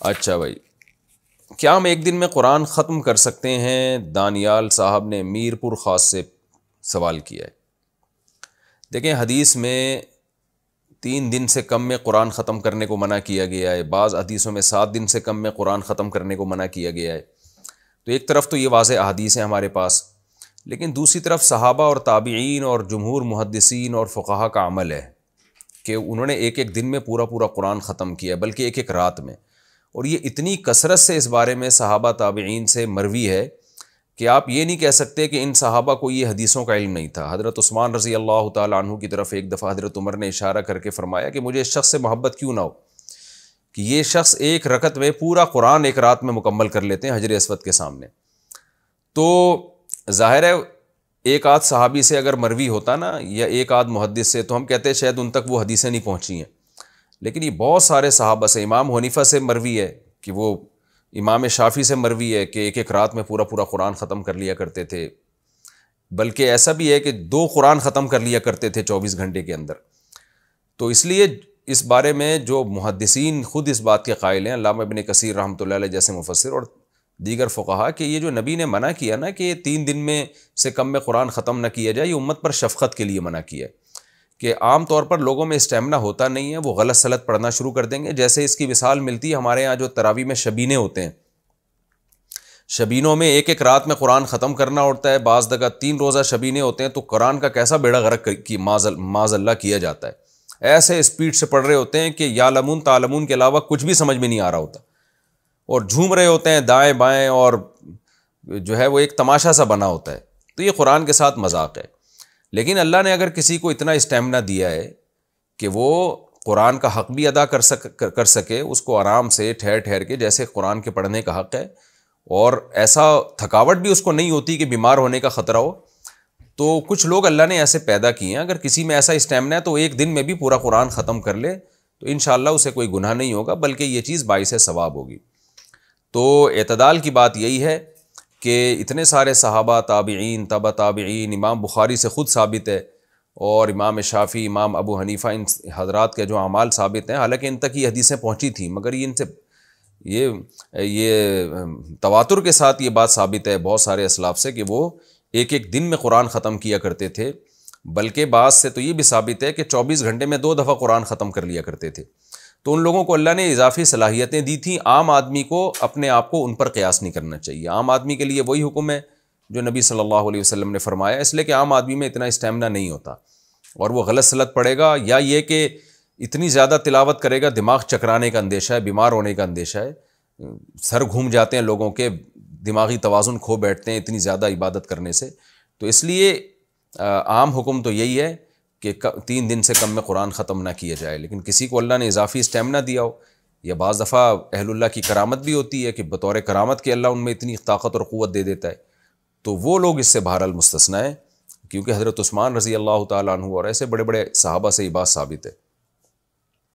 اچھا بھائی، کیا ہم ایک دن میں قرآن ختم کر سکتے ہیں؟ دانیال صاحب نے میر پور خاص سے سوال کیا ہے۔ دیکھیں، حدیث میں 3 دن سے کم میں قرآن ختم کرنے کو منع کیا گیا ہے، بعض حدیثوں میں 7 دن سے کم میں قرآن ختم کرنے کو منع کیا گیا ہے۔ تو ایک طرف تو یہ واضح احادیث ہیں ہمارے پاس، لیکن دوسری طرف صحابہ اور تابعین اور جمہور محدثین اور فقہا کا عمل ہے کہ انہوں نے ایک ایک دن میں پورا قرآن ختم کیا، بلکہ ایک ایک رات میں۔ اور یہ اتنی کثرت سے اس بارے میں صحابہ تابعین سے مروی ہے کہ آپ یہ نہیں کہہ سکتے کہ ان صحابہ کو یہ حدیثوں کا علم نہیں تھا۔ حضرت عثمان رضی اللہ تعالیٰ عنہ کی طرف ایک دفعہ حضرت عمر نے اشارہ کر کے فرمایا کہ مجھے اس شخص سے محبت کیوں نہ ہو کہ یہ شخص ایک رکعت میں پورا قرآن ایک رات میں مکمل کر لیتے ہیں حجر اسود کے سامنے۔ تو ظاہر ہے ایک آدھ صحابی سے اگر مروی ہوتا نا، یا ایک آدھ محدث سے، تو ہم کہتے ہیں شاید ان تک وہ حدیثیں نہیں پہنچی ہیں، لیکن یہ بہت سارے صحابہ سے، امام حنیفہ سے مروی ہے کہ وہ امام شافعی سے مروی ہے کہ ایک ایک رات میں پورا قرآن ختم کر لیا کرتے تھے، بلکہ ایسا بھی ہے کہ 2 قرآن ختم کر لیا کرتے تھے 24 گھنٹے کے اندر۔ تو اس لیے اس بارے میں جو محدثین خود اس بات کے قائل ہیں، علامہ ابن کثیر رحمۃ اللہ علیہ جیسے مفسر اور دیگر فقہا، کہ یہ جو نبی نے منع کیا نا کہ 3 دن میں سے کم میں قرآن ختم نہ کیا جائے، یہ امت پر شفقت کے لیے منع کیا ہے کہ عام طور پر لوگوں میں اسٹیمنا ہوتا نہیں ہے، وہ غلط سلط پڑھنا شروع کر دیں گے۔ جیسے اس کی مثال ملتی ہے ہمارے ہاں جو تراویح میں شبینے ہوتے ہیں، شبینوں میں ایک ایک رات میں قرآن ختم کرنا ہوتا ہے، بعض جگہ 3 روزہ شبینے ہوتے ہیں، تو قرآن کا کیسا بیڑا غرق کی معاذ اللہ کیا جاتا ہے، ایسے اسپیڈ سے پڑھ رہے ہوتے ہیں کہ یعلمون تعلمون کے علاوہ کچھ بھی سمجھ میں نہیں آ رہا ہوتا، اور جھوم رہے ہوتے ہیں دائیں بائیں، اور جو ہے وہ ایک تماشا سا بنا ہوتا ہے۔ تو یہ قرآن کے ساتھ مذاق ہے۔ لیکن اللہ نے اگر کسی کو اتنا اسٹیمنا دیا ہے کہ وہ قرآن کا حق بھی ادا کر سکے، اس کو آرام سے ٹھہر کے جیسے قرآن کے پڑھنے کا حق ہے، اور ایسا تھکاوٹ بھی اس کو نہیں ہوتی کہ بیمار ہونے کا خطرہ ہو، تو کچھ لوگ اللہ نے ایسے پیدا کیے ہیں، اگر کسی میں ایسا اسٹیمنا ہے تو ایک دن میں بھی پورا قرآن ختم کر لے تو انشاءاللہ اسے کوئی گناہ نہیں ہوگا، بلکہ یہ چیز باعث ثواب ہوگی۔ تو اعتدال کی بات یہی ہے کہ اتنے سارے صحابہ، تابعین، تبع تابعین، امام بخاری سے خود ثابت ہے، اور امام شافعی، امام ابو حنیفہ، ان حضرات کے جو اعمال ثابت ہیں، حالانکہ ان تک یہ حدیثیں پہنچی تھیں، مگر یہ ان سے یہ تواتر کے ساتھ یہ بات ثابت ہے بہت سارے اسلاف سے کہ وہ ایک ایک دن میں قرآن ختم کیا کرتے تھے، بلکہ بعض سے تو یہ بھی ثابت ہے کہ 24 گھنٹے میں 2 دفعہ قرآن ختم کر لیا کرتے تھے۔ تو ان لوگوں کو اللہ نے اضافی صلاحیتیں دی تھیں، عام آدمی کو اپنے آپ کو ان پر قیاس نہیں کرنا چاہیے۔ عام آدمی کے لیے وہی حکم ہے جو نبی صلی اللہ علیہ وسلم نے فرمایا، اس لیے کہ عام آدمی میں اتنا اسٹیمنا نہیں ہوتا، اور وہ غلط سلط پڑے گا، یا یہ کہ اتنی زیادہ تلاوت کرے گا دماغ چکرانے کا اندیشہ ہے، بیمار ہونے کا اندیشہ ہے، سر گھوم جاتے ہیں لوگوں کے، دماغی توازن کھو بیٹھتے ہیں اتنی زیادہ عبادت کرنے سے۔ تو اس لیے عام حکم تو یہی ہے کہ 3 دن سے کم میں قرآن ختم نہ کیا جائے، لیکن کسی کو اللہ نے اضافی اسٹیمنا دیا ہو، یا بعض دفعہ اہل اللہ کی کرامت بھی ہوتی ہے کہ بطور کرامت کے اللہ ان میں اتنی طاقت اور قوت دے دیتا ہے، تو وہ لوگ اس سے بہرحال مستثنیٰ ہیں، کیونکہ حضرت عثمان رضی اللہ تعالیٰ عنہ اور ایسے بڑے بڑے صحابہ سے یہ بات ثابت ہے۔